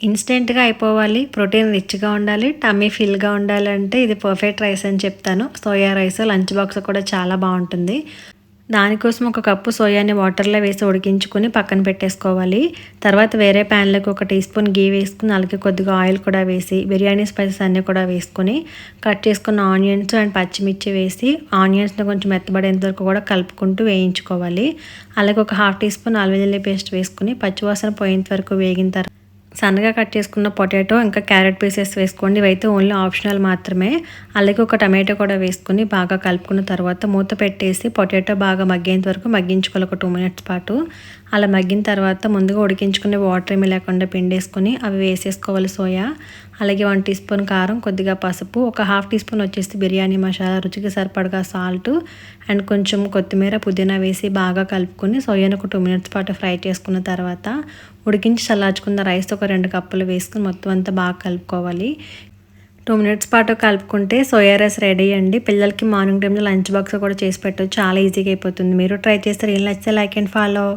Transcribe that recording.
ఇన్స్టెంట్‌గా అయిపోవాలి, ప్రోటీన్ రిచ్‌గా ఉండాలి, టమ్మీ ఫిల్‌గా ఉండాలంటే ఇది పర్ఫెక్ట్ రైస్ అని చెప్తాను. సోయా రైస్ లంచ్ బాక్స్ కూడా చాలా బావుంటుంది. దానికోసం ఒక కప్పు సోయాని వాటర్‌లో వేసి ఉడికించుకొని పక్కన పెట్టేసుకోవాలి. తర్వాత వేరే ప్యాన్‌లోకి ఒక టీ స్పూన్ ఘీ వేసుకొని, అలాగే కొద్దిగా ఆయిల్ కూడా వేసి, బిర్యానీ స్పైసెస్ అన్నీ కూడా వేసుకొని, కట్ చేసుకున్న ఆనియన్స్ అండ్ పచ్చిమిర్చి వేసి, ఆనియన్స్‌ని కొంచెం మెత్తబడేంత వరకు కూడా కలుపుకుంటూ వేయించుకోవాలి. అలాగే ఒక హాఫ్ టీ స్పూన్ అల్లం వెల్లుల్లి పేస్ట్ వేసుకొని, పచ్చివాసన పోయేంత వరకు వేగిన తర్వాత సన్నగా కట్ చేసుకున్న పొటాటో ఇంకా క్యారెట్ పీసెస్ వేసుకోండి. ఇవైతే ఓన్లీ ఆప్షనల్ మాత్రమే. అలాగే ఒక టమాటో కూడా వేసుకొని బాగా కలుపుకున్న తర్వాత మూత పెట్టేసి పొటాటో బాగా మగ్గేంత వరకు మగ్గించుకోవాలి ఒక 2 మినిట్స్ పాటు. అలా మగ్గిన తర్వాత ముందుగా ఉడికించుకునే వాటర్ ఏమీ లేకుండా పిండేసుకొని అవి వేసేసుకోవాలి సోయా. అలాగే 1 టీ స్పూన్ కారం, కొద్దిగా పసుపు, ఒక హాఫ్ టీ స్పూన్ వచ్చేసి బిర్యానీ మసాలా, రుచికి సరిపడగా సాల్ట్ అండ్ కొంచెం కొత్తిమీర, పుదీనా వేసి బాగా కలుపుకొని సోయాని ఒక 2 మినిట్స్ పాటు ఫ్రై చేసుకున్న తర్వాత ఉడికించి చల్లార్చుకున్న రైస్ ఒక 2 కప్పులు వేసుకొని మొత్తం అంతా బాగా కలుపుకోవాలి. 2 మినిట్స్ పాటు కలుపుకుంటే సోయా రైస్ రెడీ అండి. పిల్లలకి మార్నింగ్ టైంలో లంచ్ బాక్స్ కూడా చేసి పెట్టొచ్చు. చాలా ఈజీగా అయిపోతుంది. మీరు ట్రై చేస్తే రీల్ నచ్చితే లైక్ అండ్ ఫాలో.